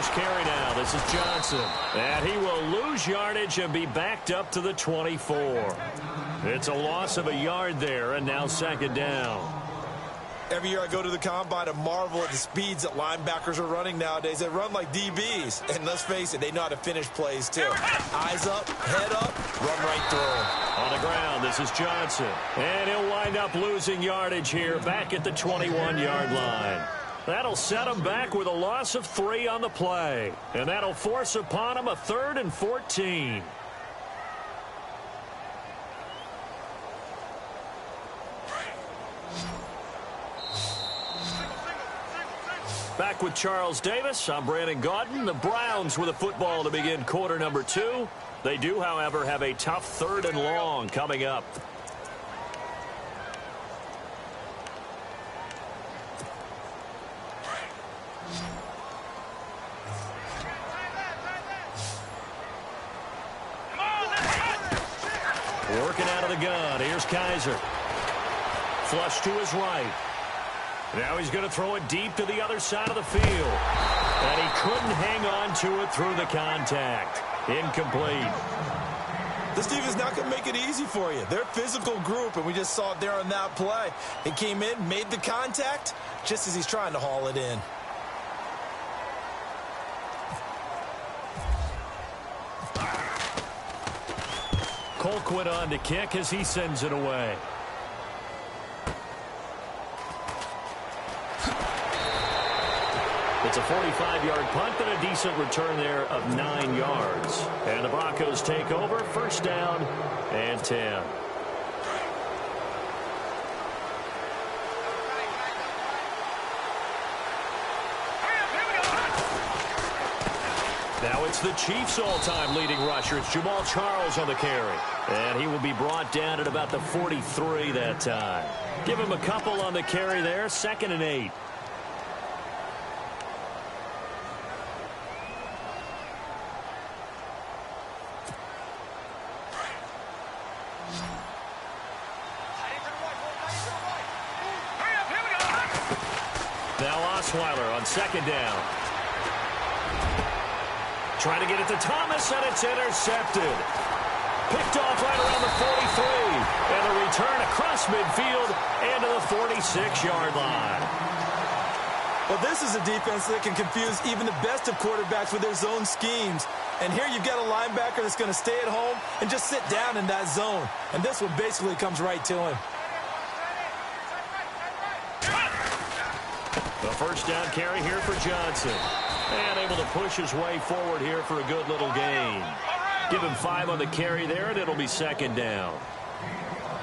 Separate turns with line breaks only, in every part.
first carry now. This is Johnson. And he will lose yardage and be backed up to the 24. It's a loss of a yard there, and now second down.
Every year I go to the combine and marvel at the speeds that linebackers are running nowadays. They run like DBs. And let's face it, they know how to finish plays too. Eyes up, head up, run right through them.
On the ground, this is Johnson. And he'll wind up losing yardage here back at the 21-yard line. That'll set him back with a loss of 3 on the play. And that'll force upon him a 3rd and 14. Back with Charles Davis, I'm Brandon Gaudin. The Browns with a football to begin quarter number 2. They do, however, have a tough 3rd and long coming up. Working out of the gun. Here's Kaiser. Flush to his right. Now he's going to throw it deep to the other side of the field. And he couldn't hang on to it through the contact. Incomplete.
This team is not going to make it easy for you. They're a physical group, and we just saw it there on that play. He came in, made the contact, just as he's trying to haul it in.
Colquitt on to kick as he sends it away. It's a 45-yard punt and a decent return there of 9 yards. And the Broncos take over, first down and 10. Now it's the Chiefs' all-time leading rusher. It's Jamal Charles on the carry. And he will be brought down at about the 43 that time. Give him a couple on the carry there, 2nd and 8. Now Osweiler on 2nd down. Trying to get it to Thomas, and it's intercepted. Picked off right around the 43. And a return across midfield and to the 46-yard line.
Well, this is a defense that can confuse even the best of quarterbacks with their zone schemes. And here you've got a linebacker that's going to stay at home and just sit down in that zone. And this one basically comes right to him.
The first down carry here for Johnson. And able to push his way forward here for a good little gain. Give him 5 on the carry there, and it'll be 2nd down.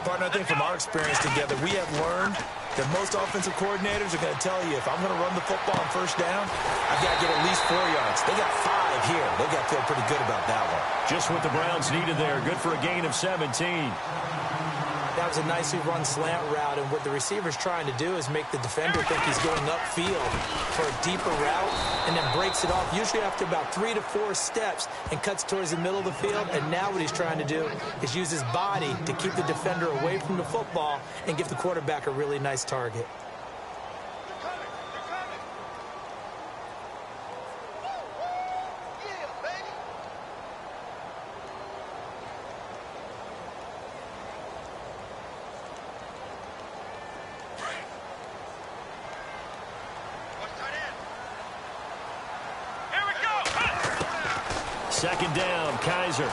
Partner, I think from our experience together, we have learned that most offensive coordinators are going to tell you, if I'm going to run the football on first down, I've got to get at least 4 yards. They got 5 here. They've got to feel pretty good about that one.
Just what the Browns needed there. Good for a gain of 17.
That was a nicely run slant route, and what the receiver's trying to do is make the defender think he's going upfield for a deeper route, and then breaks it off, usually after about 3 to 4 steps, and cuts towards the middle of the field. And now what he's trying to do is use his body to keep the defender away from the football and give the quarterback a really nice target.
Second down, Kaiser.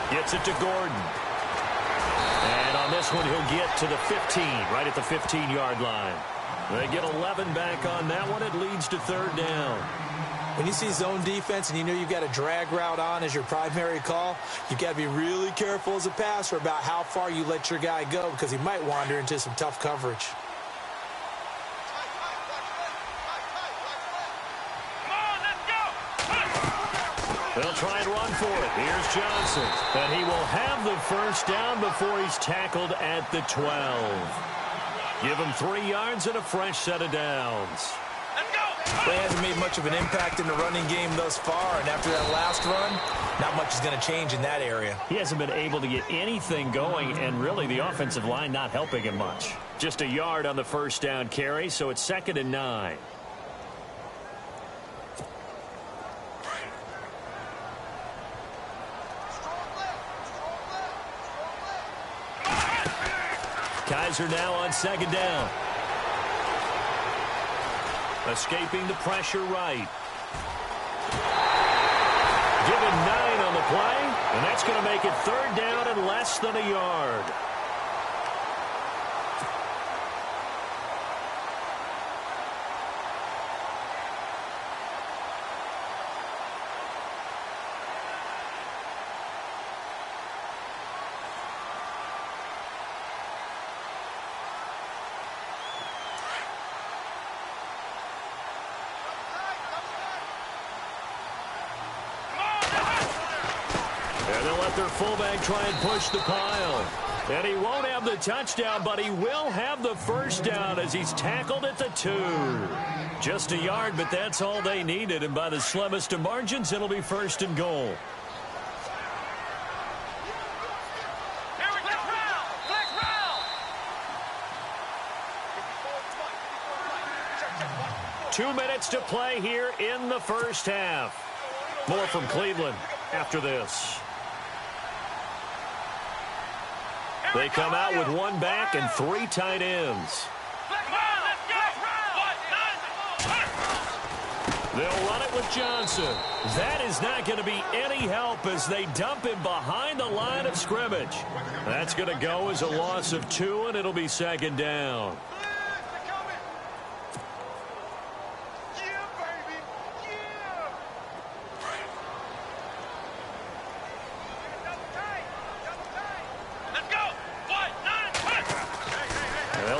Gets it to Gordon. And on this one, he'll get to the 15, right at the 15-yard line. They get 11 back on that one. It leads to 3rd down.
When you see zone defense and you know you've got a drag route on as your primary call, you've got to be really careful as a passer about how far you let your guy go, because he might wander into some tough coverage.
They'll try and run for it. Here's Johnson. And he will have the first down before he's tackled at the 12. Give him 3 yards and a fresh set of downs.
He hasn't made much of an impact in the running game thus far, and after that last run, not much is going to change in that area.
He hasn't been able to get anything going, and really the offensive line not helping him much. Just a yard on the first down carry, so it's 2nd and 9. Kaiser now on second down. Escaping the pressure right. Given 9 on the play, and that's going to make it third down and less than a yard. And they'll let their fullback try and push the pile. And he won't have the touchdown, but he will have the first down as he's tackled at the 2. Just a yard, but that's all they needed. And by the slimmest of margins, it'll be first and goal. Two minutes to play here in the first half. More from Cleveland after this. They come out with one back and 3 tight ends. They'll run it with Johnson. That is not going to be any help as they dump him behind the line of scrimmage. That's going to go as a loss of 2, and it'll be second down.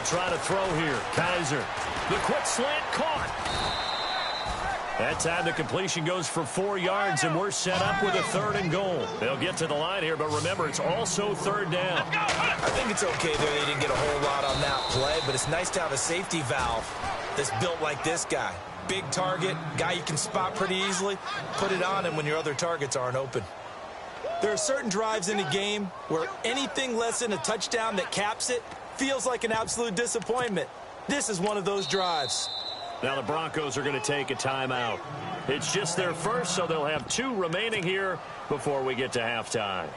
Try to throw here. Kaiser. The quick slant caught. That time the completion goes for 4 yards, and we're set up with a 3rd and goal. They'll get to the line here, but remember, it's also 3rd down.
I think it's okay there. They didn't get a whole lot on that play, but it's nice to have a safety valve that's built like this guy. Big target, guy you can spot pretty easily. Put it on him when your other targets aren't open. There are certain drives in the game where anything less than a touchdown that caps it feels like an absolute disappointment. This is one of those drives.
Now the Broncos are going to take a timeout. It's just their first, so they'll have 2 remaining here before we get to halftime.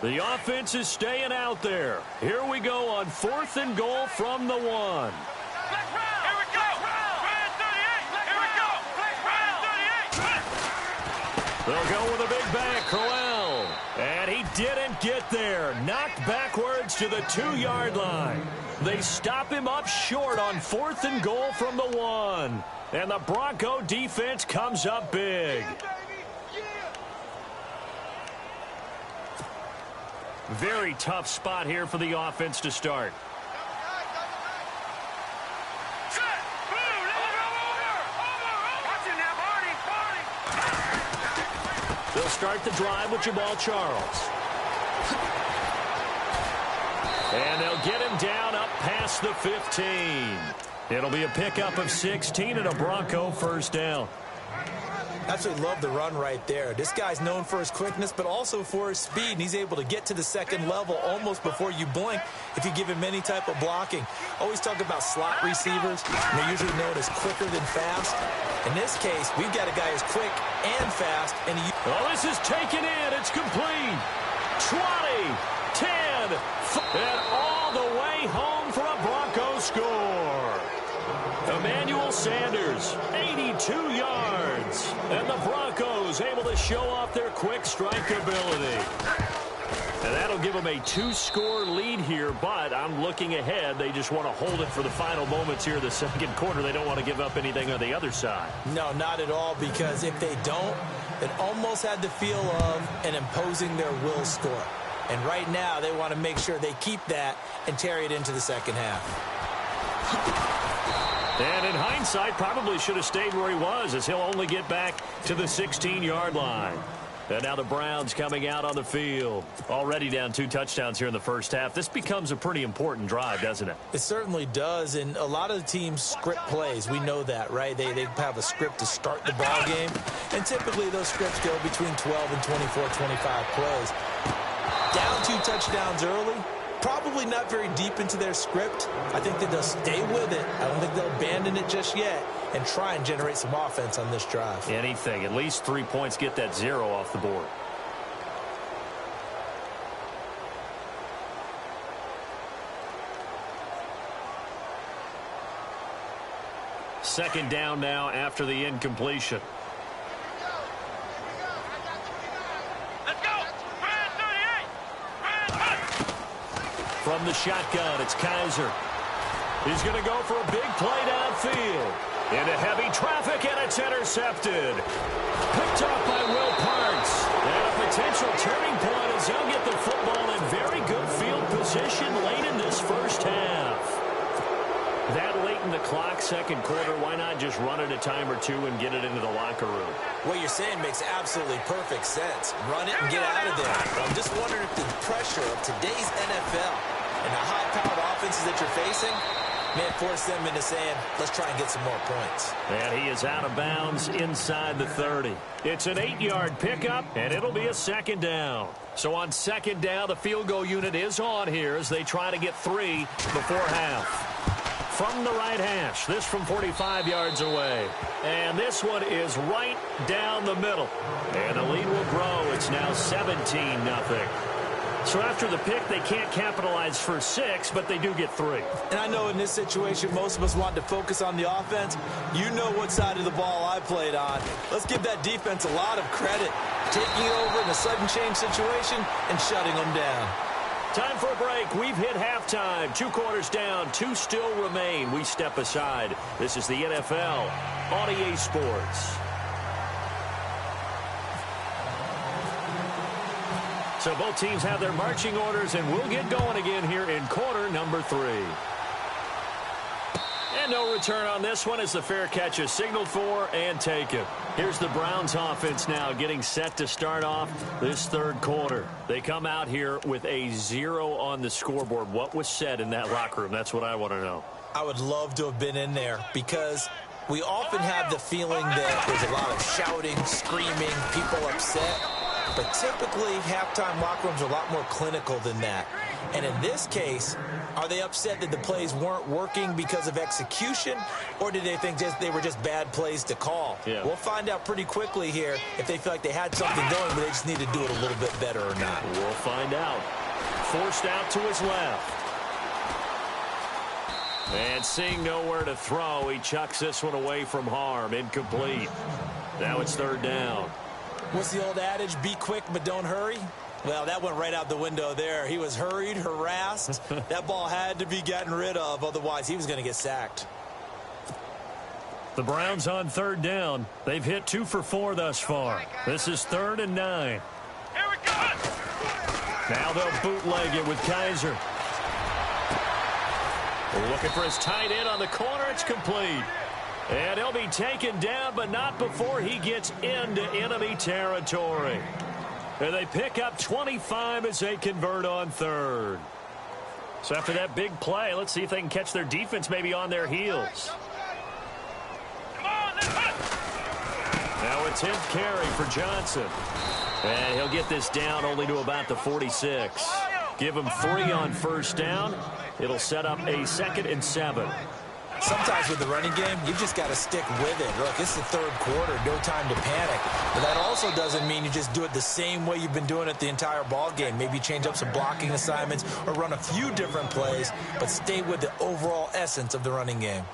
The offense is staying out there. Here we go on 4th and goal from the 1.
Here we go. Brand 38. Here we go. Brand 38.
They'll go with a big back, Crowell. And he didn't get there. Knocked backwards to the 2-yard line. They stop him up short on 4th and goal from the 1. And the Bronco defense comes up big. Very tough spot here for the offense to start. They'll start the drive with Jamal Charles. And they'll get him down up past the 15. It'll be a pickup of 16 and a Bronco first down.
Absolutely love the run right there. This guy's known for his quickness, but also for his speed, and he's able to get to the second level almost before you blink if you give him any type of blocking. Always talk about slot receivers, and they're usually known as quicker than fast. In this case, we've got a guy who's quick and fast. And
this is taken in. It's complete. 20, 10, and all the way home for a Bronco score. Emmanuel Sanders, 82 yards. And the Broncos able to show off their quick strike ability. And that'll give them a 2-score lead here, but I'm looking ahead. They just want to hold it for the final moments here in the second quarter. They don't want to give up anything on the other side.
No, not at all, because if they don't, it almost had the feel of an imposing their will score. And right now, they want to make sure they keep that and carry it into the second half.
And in hindsight, probably should have stayed where he was, as he'll only get back to the 16-yard line. And now the Browns coming out on the field. Already down 2 touchdowns here in the first half. This becomes a pretty important drive, doesn't it?
It certainly does, and a lot of the teams script plays. We know that, right? They have a script to start the ball game, and typically those scripts go between 12 and 24, 25 plays. Down 2 touchdowns early. Probably not very deep into their script. I think that they'll stay with it. I don't think they'll abandon it just yet and try and generate some offense on this drive.
Anything. At least 3 points, get that 0 off the board. Second down now after the incompletion.
Let's go. Brand 38. Brand
From the shotgun, it's Kaiser. He's going to go for a big play downfield. Into heavy traffic, and it's intercepted. Picked off by Will Parks. And a potential turning point as he'll get the football in very good field position late in this first half. That late in the clock, second quarter, why not just run it a time or two and get it into the locker room?
What you're saying makes absolutely perfect sense. Run it and get out of there. But I'm just wondering if the pressure of today's NFL and the high-powered offenses that you're facing may force them into saying, let's try and get some more points.
And he is out of bounds inside the 30. It's an 8-yard pickup, and it'll be a second down. So on second down, the field goal unit is on here as they try to get 3 before half. From the right hash, this from 45 yards away. And this one is right down the middle. And the lead will grow. It's now 17-0. So after the pick, they can't capitalize for 6, but they do get 3.
And I know in this situation, most of us want to focus on the offense. You know what side of the ball I played on. Let's give that defense a lot of credit. Taking it over in a sudden change situation and shutting them down.
Time for a break. We've hit halftime. 2 quarters down. 2 still remain. We step aside. This is the NFL on EA Sports. So both teams have their marching orders, and we'll get going again here in quarter number 3. And no return on this one as the fair catch is signaled for and taken. Here's the Browns offense now getting set to start off this third quarter. They come out here with a 0 on the scoreboard. What was said in that locker room? That's what I want to know.
I would love to have been in there because we often have the feeling that there's a lot of shouting, screaming, people upset. But typically, halftime locker rooms are a lot more clinical than that. And in this case, are they upset that the plays weren't working because of execution, or did they think they were just bad plays to call?
Yeah.
We'll find out pretty quickly here if they feel like they had something going, but they just need to do it a little bit better or not.
We'll find out. Forced out to his left. And seeing nowhere to throw, he chucks this one away from harm. Incomplete. Now it's third down.
What's the old adage? Be quick, but don't hurry? Well, that went right out the window there. He was hurried, harassed. That ball had to be gotten rid of, otherwise he was going to get sacked.
The Browns on third down. They've hit 2 for 4 thus far. This is 3rd and 9.
Here we go.
Now they'll bootleg it with Kaiser. Looking for his tight end on the corner. It's complete. And he'll be taken down, but not before he gets into enemy territory. And they pick up 25 as they convert on third. So after that big play, let's see if they can catch their defense maybe on their heels.
Come on, let's hit.
Now a 10th carry for Johnson. And he'll get this down only to about the 46. Give him 3 on first down. It'll set up a 2nd and 7.
Sometimes with the running game, you've just got to stick with it. Look, it's the third quarter, no time to panic. But that also doesn't mean you just do it the same way you've been doing it the entire ball game. Maybe change up some blocking assignments or run a few different plays, but stay with the overall essence of the running game.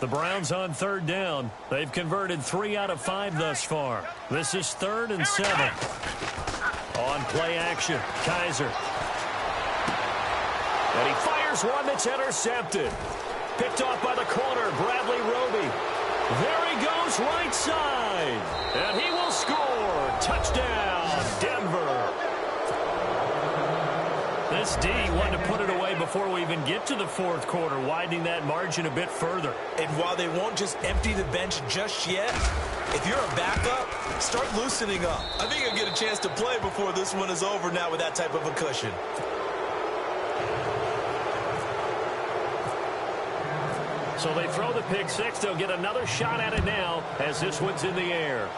The Browns on third down. They've converted 3 out of 5 thus far. This is 3rd and 7. On play action, Kaiser. And he fires one that's intercepted. Picked off by the corner, Bradley Roby. There he goes, right side. And he will score. Touchdown, Denver. This D wanted to put it away before we even get to the fourth quarter, widening that margin a bit further.
And while they won't just empty the bench just yet, if you're a backup, start loosening up. I think you'll get a chance to play before this one is over now with that type of a cushion.
So they throw the pick six. They'll get another shot at it now as this one's in the air.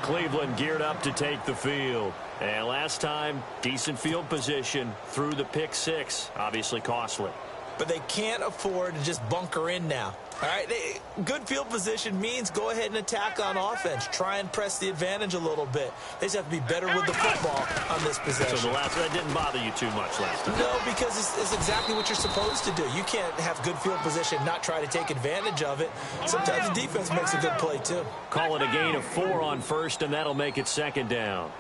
Cleveland geared up to take the field. And last time, decent field position through the pick six. Obviously costly.
But they can't afford to just bunker in now. All right, good field position means go ahead and attack on offense. Try and press the advantage a little bit. They just have to be better with the football on this possession.
So that didn't bother you too much last time?
No, because it's exactly what you're supposed to do. You can't have good field position and not try to take advantage of it. Sometimes the defense makes a good play, too.
Call it a gain of 4 on first, and that'll make it second down.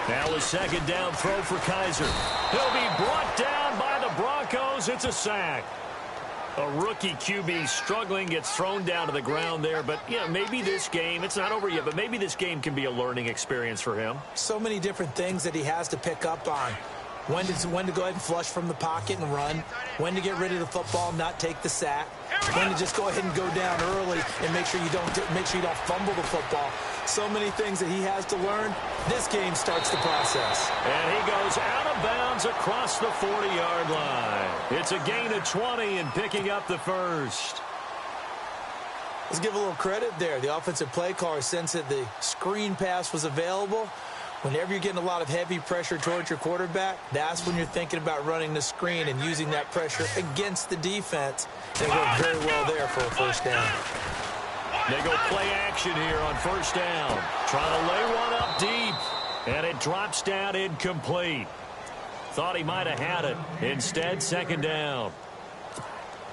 Now a second down throw for Kaiser. He'll be brought down by the Broncos. It's a sack. A rookie QB struggling, gets thrown down to the ground there. But, yeah, maybe this game, it's not over yet, but maybe this game can be a learning experience for him.
So many different things that he has to pick up on. When to go ahead and flush from the pocket and run. When to get rid of the football and not take the sack. When to just go ahead and go down early and make sure you don't fumble the football. So many things that he has to learn. This game starts the process.
And he goes out of bounds across the 40-yard line. It's a gain of 20 and picking up the first.
Let's give a little credit there. The offensive play caller sensed that the screen pass was available. Whenever you're getting a lot of heavy pressure towards your quarterback, that's when you're thinking about running the screen and using that pressure against the defense. They work very well there for a first down.
They go play action here on first down. Trying to lay one up deep. And it drops down incomplete. Thought he might have had it. Instead, second down.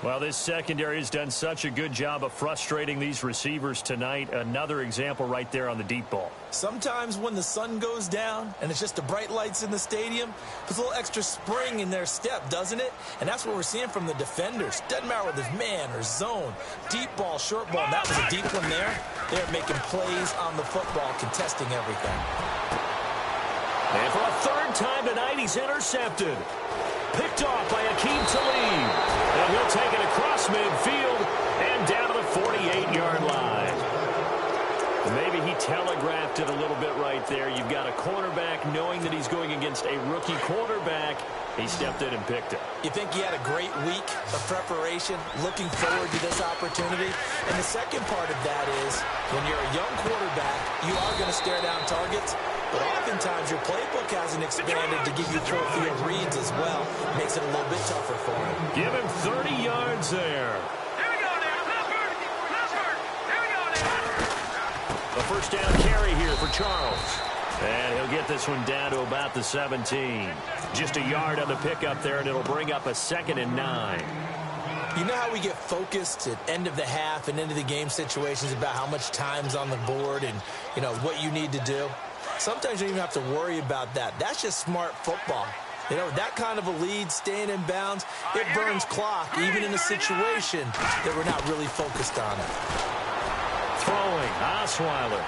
Well, this secondary has done such a good job of frustrating these receivers tonight. Another example right there on the deep ball.
Sometimes when the sun goes down and it's just the bright lights in the stadium, there's a little extra spring in their step, doesn't it? And that's what we're seeing from the defenders. Doesn't matter whether it's man or zone, deep ball, short ball. And that was a deep one there. They're making plays on the football, contesting everything.
And for a third time tonight, he's intercepted. Picked off by Akeem Talib. And he'll take it across midfield and down to the 48-yard line. Maybe he telegraphed it a little bit right there. You've got a cornerback knowing that he's going against a rookie quarterback. He stepped in and picked it.
You think he had a great week of preparation, looking forward to this opportunity? And the second part of that is, when you're a young quarterback, you are going to stare down targets. But oftentimes your playbook hasn't expanded to give you full field reads as well. Makes it a little bit tougher for him.
Give him 30 yards there.
Here we go now. Clifford. Here we go now.
A first down carry here for Charles. And he'll get this one down to about the 17. Just a yard on the pickup there, and it'll bring up a 2nd and 9.
You know how we get focused at end of the half and into the game situations about how much time's on the board and, what you need to do? Sometimes you don't even have to worry about that. That's just smart football. That kind of a lead, staying in bounds, it burns clock, even in a situation that we're not really focused on it.
Throwing, Osweiler.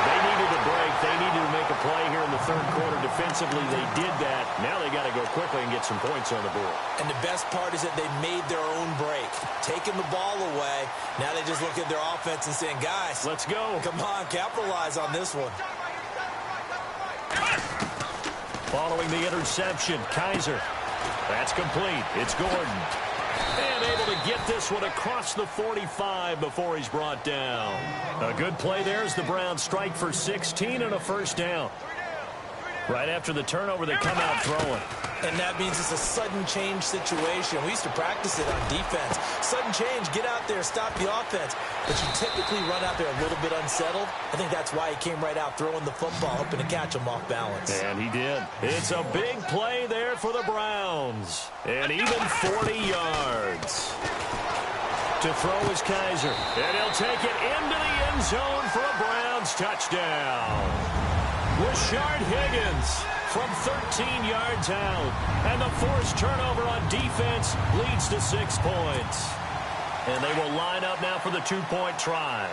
They needed a break. They needed to make a play here in the third quarter. Defensively, they did that. Now they got to go quickly and get some points on the board.
And the best part is that they made their own break, taking the ball away. Now they just look at their offense and saying, guys,
let's go.
Come on, capitalize on this one.
Following the interception, Kaiser. That's complete. It's Gordon. And able to get this one across the 45 before he's brought down. A good play there as the Browns strike for 16 and a first down. Right after the turnover, they come out throwing.
And that means it's a sudden change situation. We used to practice it on defense. Sudden change, get out there, stop the offense. But you typically run out there a little bit unsettled. I think that's why he came right out throwing the football, hoping to catch him off balance.
And he did. It's a big play there for the Browns. And even 40 yards. To throw is Kaiser. And he'll take it into the end zone for a Browns touchdown. Rashard Higgins from 13 yards out. And the forced turnover on defense leads to 6 points. And they will line up now for the 2-point try.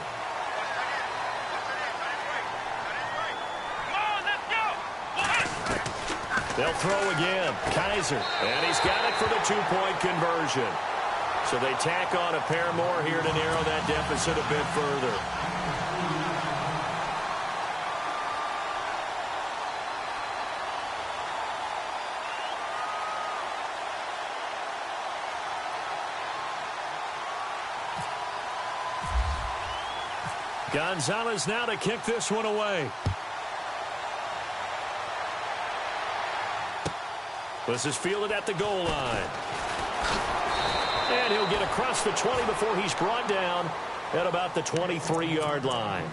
They'll throw again. Kaiser. And he's got it for the 2-point conversion. So they tack on a pair more here to narrow that deficit a bit further. Gonzalez now to kick this one away. This is fielded at the goal line. And he'll get across the 20 before he's brought down at about the 23-yard line.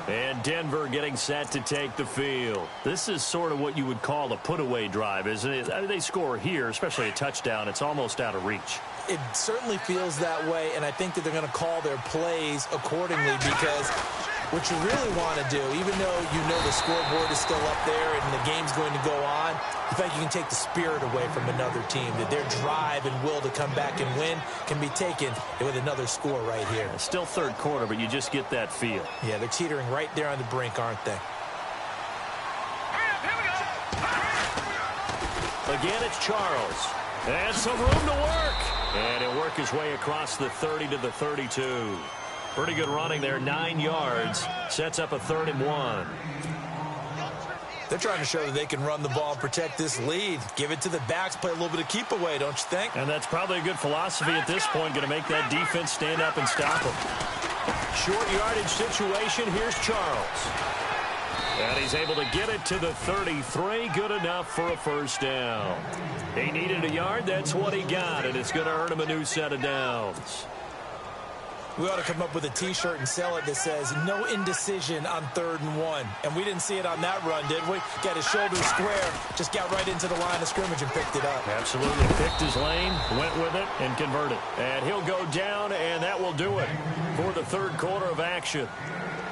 And Denver getting set to take the field. This is sort of what you would call a put-away drive, isn't it? I mean, they score here, especially a touchdown. It's almost out of reach.
It certainly feels that way, and I think that they're going to call their plays accordingly because what you really want to do, even though you know the scoreboard is still up there and the game's going to go on, I think you can take the spirit away from another team, that their drive and will to come back and win can be taken with another score right here.
It's still third quarter, but you just get that feel.
Yeah, they're teetering right there on the brink, aren't they?
Again, it's Charles. And some room to work. And he'll work his way across the 30 to the 32. Pretty good running there, 9 yards. Sets up a 3rd and 1.
They're trying to show that they can run the ball and protect this lead. Give it to the backs, play a little bit of keep away, don't you think?
And that's probably a good philosophy at this point, going to make that defense stand up and stop them. Short yardage situation, here's Charles. And he's able to get it to the 33, good enough for a first down. He needed a yard, that's what he got, and it's going to earn him a new set of downs.
We ought to come up with a T-shirt and sell it that says, no indecision on 3rd and 1. And we didn't see it on that run, did we? Got his shoulders square, just got right into the line of scrimmage and picked it up.
Absolutely. Picked his lane, went with it, and converted. And he'll go down, and that will do it for the 3rd quarter of action.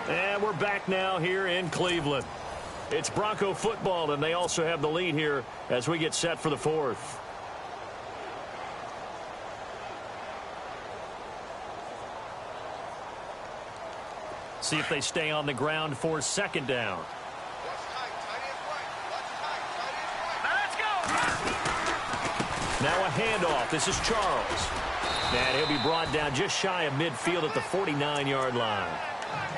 And we're back now here in Cleveland. It's Bronco football, and they also have the lead here as we get set for the 4th. See if they stay on the ground for 2nd down.
Let's go.
Now a handoff. This is Charles. And he'll be brought down just shy of midfield at the 49-yard line.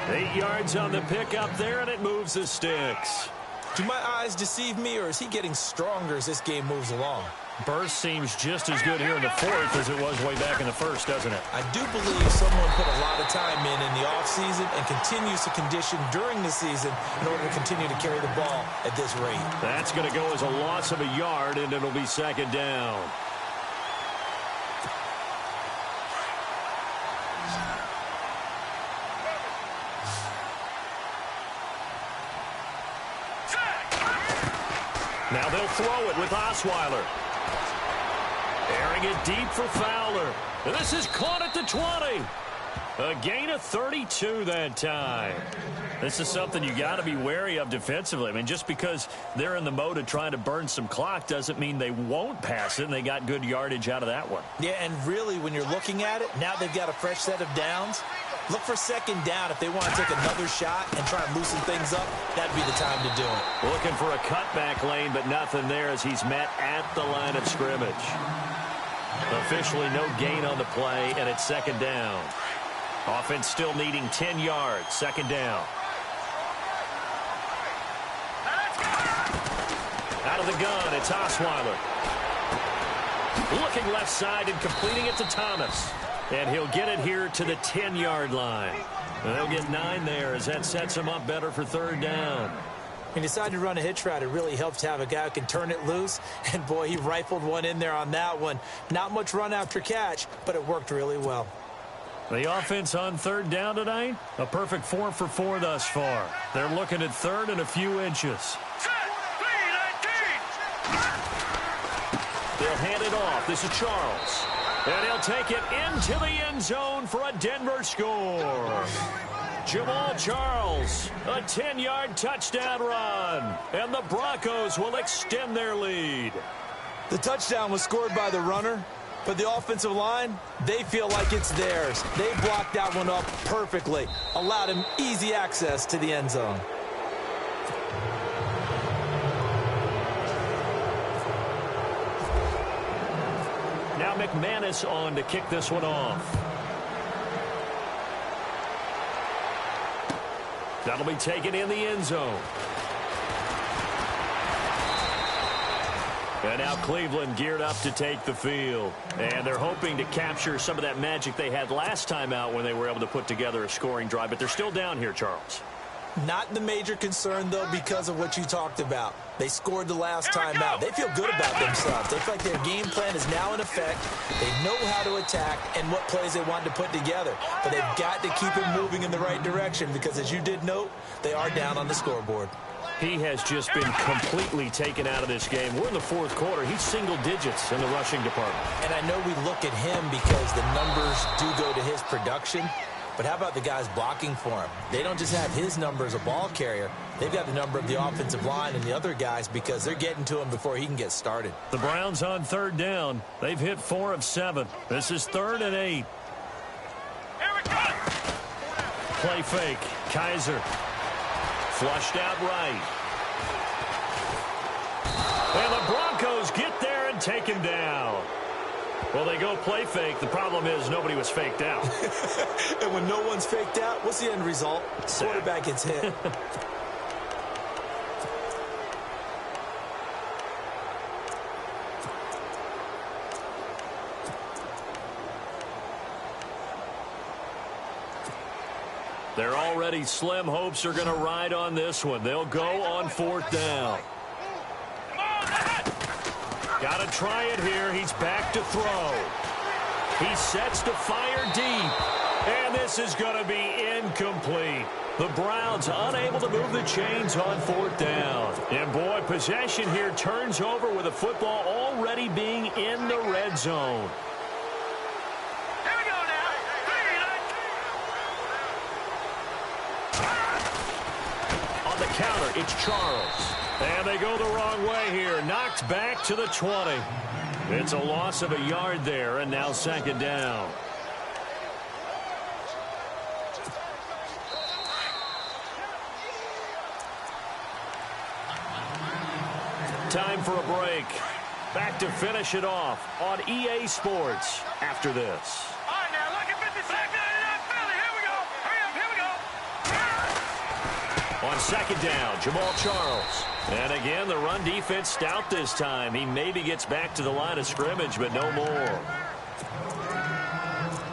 8 yards on the pickup there, and it moves the sticks.
Do my eyes deceive me, or is he getting stronger as this game moves along?
Burst seems just as good here in the 4th as it was way back in the 1st, doesn't it?
I do believe someone put a lot of time in the offseason and continues to condition during the season in order to continue to carry the ball at this rate.
That's going to go as a loss of a yard, and it'll be 2nd down. Now they'll throw it with Osweiler. Airing it deep for Fowler. This is caught at the 20. A gain of 32 that time. This is something you got to be wary of defensively. I mean, just because they're in the mode of trying to burn some clock doesn't mean they won't pass it, and they got good yardage out of that one.
Yeah, and really, when you're looking at it, now they've got a fresh set of downs. Look for 2nd down. If they want to take another shot and try and loosen things up, that'd be the time to do it.
Looking for a cutback lane, but nothing there as he's met at the line of scrimmage. Officially no gain on the play, and it's 2nd down. Offense still needing 10 yards. 2nd down. Out of the gun, it's Osweiler. Looking left side and completing it to Thomas. And he'll get it here to the 10-yard line. And they'll get 9 there as that sets him up better for 3rd down.
He decided to run a hitch route. It really helps to have a guy who can turn it loose. And, boy, he rifled one in there on that one. Not much run after catch, but it worked really well.
The offense on 3rd down tonight, a perfect 4 for 4 thus far. They're looking at 3rd and a few inches. They'll hand it off. This is Charles. And he'll take it into the end zone for a Denver score. Jamal Charles, a 10-yard touchdown run. And the Broncos will extend their lead.
The touchdown was scored by the runner, but the offensive line, they feel like it's theirs. They blocked that one up perfectly, allowed him easy access to the end zone.
Now McManus on to kick this one off. That'll be taken in the end zone. And now Cleveland geared up to take the field. And they're hoping to capture some of that magic they had last time out when they were able to put together a scoring drive. But they're still down here, Charles.
Not the major concern, though, because of what you talked about. They scored the last time out. They feel good about themselves. They feel like their game plan is now in effect. They know how to attack and what plays they want to put together. But they've got to keep it moving in the right direction because, as you did note, they are down on the scoreboard.
He has just been completely taken out of this game. We're in the fourth quarter. He's single digits in the rushing department.
And I know we look at him because the numbers do go to his production. But how about the guys blocking for him? They don't just have his number as a ball carrier. They've got the number of the offensive line and the other guys because they're getting to him before he can get started.
The Browns on third down. They've hit 4 of 7. This is 3rd and 8.
Here we go.
Play fake. Kaiser. Flushed out right. And the Broncos get there and take him down. Well, they go play fake. The problem is nobody was faked out.
And when no one's faked out, what's the end result?
Sack.
Quarterback gets hit.
They're already slim hopes are going to ride on this one. They'll go on 4th down. Got to try it here. He's back to throw. He sets to fire deep. And this is going to be incomplete. The Browns unable to move the chains on 4th down. And, boy, possession here turns over with the football already being in the red zone.
Here we go now.
On the counter, it's Charles. And they go the wrong way here. Knocked back to the 20. It's a loss of a yard there, and now 2nd down. Time for a break. Back to finish it off on EA Sports after this.
All right, now look at 50 seconds. Philly, here we go. Hurry up, here we go.
On 2nd down, Jamal Charles. And again, the run defense stout this time. He maybe gets back to the line of scrimmage, but no more.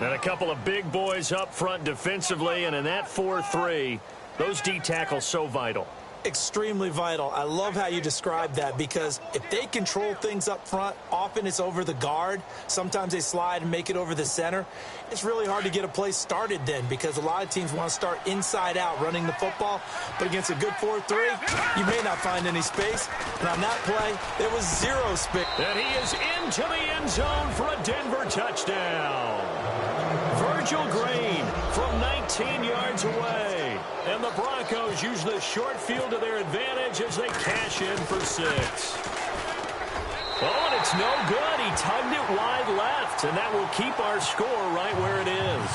And a couple of big boys up front defensively, and in that 4-3, those D tackles so vital.
Extremely vital. I love how you describe that because if they control things up front, often it's over the guard. Sometimes they slide and make it over the center. It's really hard to get a play started then because a lot of teams want to start inside out running the football. But against a good 4-3, you may not find any space. And on that play, there was 0 space.
And he is into the end zone for a Denver touchdown. Virgil Green from 19 yards away. And the Broncos use the short field to their advantage as they cash in for 6. Oh, and it's no good. He tugged it wide left, and that will keep our score right where it is.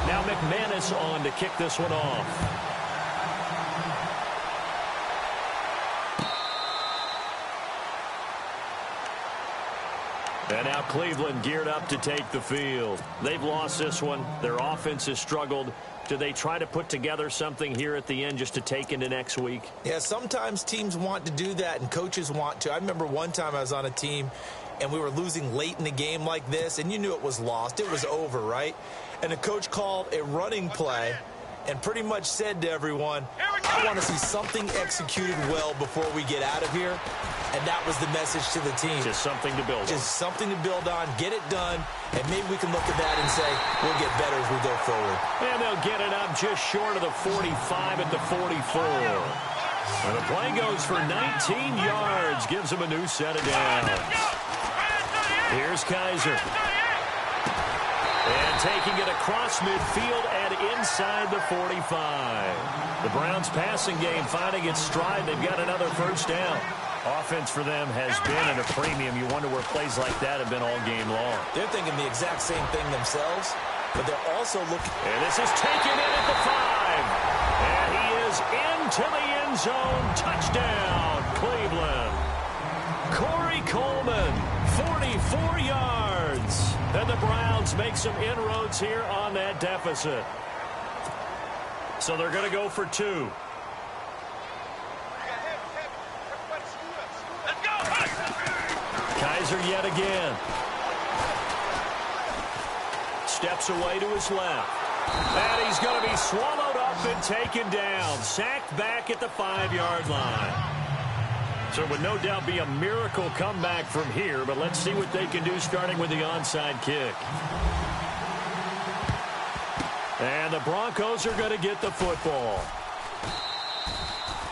Now McManus on to kick this one off. And now Cleveland geared up to take the field. They've lost this one. Their offense has struggled. Do they try to put together something here at the end just to take into next week?
Yeah, sometimes teams want to do that and coaches want to. I remember one time I was on a team and we were losing late in the game like this, and you knew it was lost. It was over, right? And the coach called a running play and pretty much said to everyone, I want to see something executed well before we get out of here. And that was the message to the team.
Just something to build on.
Just something to build on, get it done, and maybe we can look at that and say, we'll get better as we go forward.
And they'll get it up just short of the 45 at the 44. And the play goes for 19 yards, gives him a new set of downs. Here's Kaiser. And taking it across midfield and inside the 45. The Browns passing game finding its stride. They've got another 1st down. Offense for them has been at a premium. You wonder where plays like that have been all game long.
They're thinking the exact same thing themselves, but they're also looking.
And this is taken in at the 5. And he is into the end zone. Touchdown, Cleveland. Corey Coleman, 44 yards. And the Browns make some inroads here on that deficit. So they're going to go for 2. Kaiser yet again. Steps away to his left. And he's going to be swallowed up and taken down. Sacked back at the 5-yard line. So it would no doubt be a miracle comeback from here, but let's see what they can do starting with the onside kick. And the Broncos are going to get the football.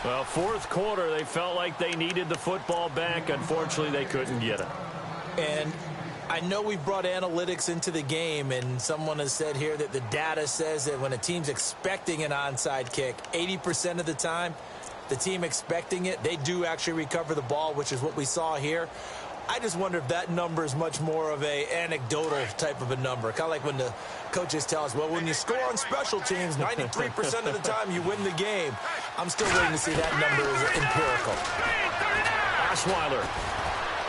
Well, fourth quarter, they felt like they needed the football back. Unfortunately, they couldn't get it.
And I know we've brought analytics into the game, and someone has said here that the data says that when a team's expecting an onside kick, 80% of the time, the team expecting it, they do actually recover the ball, which is what we saw here. I just wonder if that number is much more of a anecdotal type of a number. Kind of like when the coaches tell us, well, when you score on special teams, 93% of the time you win the game. I'm still waiting to see that number is empirical.
Osweiler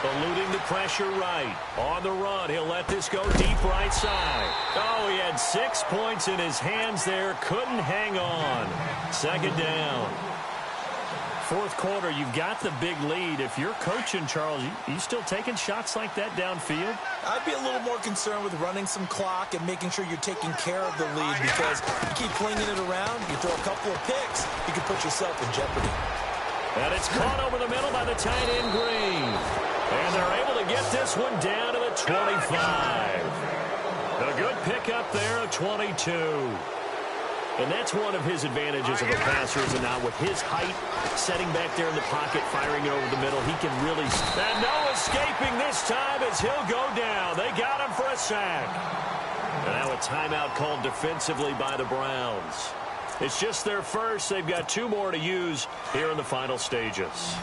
eluding the pressure right. On the run, he'll let this go deep right side. Oh, he had 6 points in his hands there. Couldn't hang on. Second down. Fourth quarter, you've got the big lead. If you're coaching, Charles, you still taking shots like that downfield?
I'd be a little more concerned with running some clock and making sure you're taking care of the lead, because you keep flinging it around, you throw a couple of picks, you can put yourself in jeopardy.
And it's caught over the middle by the tight end, Green. And they're able to get this one down to the 25. A good pickup there of 22. And that's one of his advantages of a passer, is it not? With his height, setting back there in the pocket, firing it over the middle, he can really... And no escaping this time as he'll go down. They got him for a sack. And now a timeout called defensively by the Browns. It's just their first. They've got 2 more to use here in the final stages.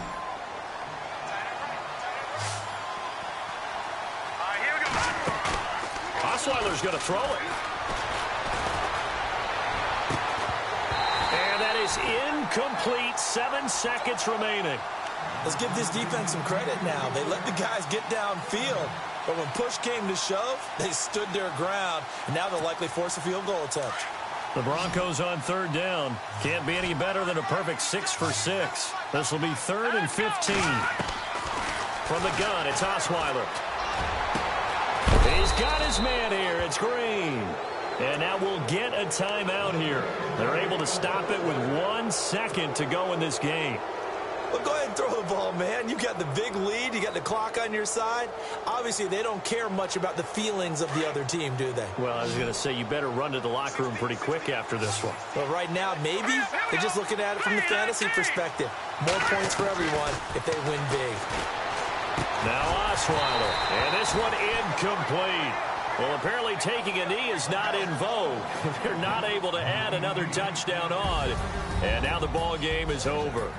Here we go.
Osweiler's going to throw it. Is incomplete. 7 seconds remaining.
Let's give this defense some credit now. They let the guys get downfield, but when push came to shove, they stood their ground, and now they'll likely force a field goal attempt.
The Broncos on third down. Can't be any better than a perfect 6 for 6. This will be 3rd and 15. From the gun, it's Osweiler. He's got his man here. It's Green. And now we'll get a timeout here. They're able to stop it with 1 second to go in this game.
Well, go ahead and throw the ball, man. You got the big lead. You got the clock on your side. Obviously, they don't care much about the feelings of the other team, do they?
Well, I was going to say, you better run to the locker room pretty quick after this one.
Well, right now, maybe they're just looking at it from the fantasy perspective. More points for everyone if they win big.
Now Osweiler. And this one incomplete. Well, apparently taking a knee is not in vogue. They're not able to add another touchdown on. And now the ball game is over.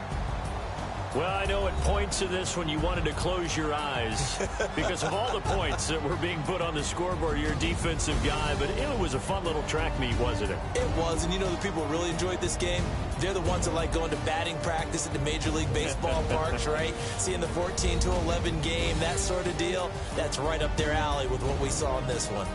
Well, I know at points of this when you wanted to close your eyes because of all the points that were being put on the scoreboard. You're a defensive guy, but it was a fun little track meet, wasn't it?
It was, and you know the people who really enjoyed this game? They're the ones that like going to batting practice at the Major League Baseball parks, right? Seeing the 14-11 game, that sort of deal, that's right up their alley with what we saw in this one.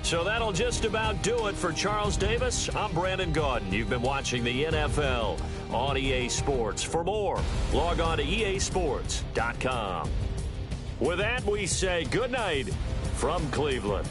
So that'll just about do it for Charles Davis. I'm Brandon Gaudin. You've been watching the NFL on EA Sports. For more, log on to easports.com. With that, we say good night from Cleveland.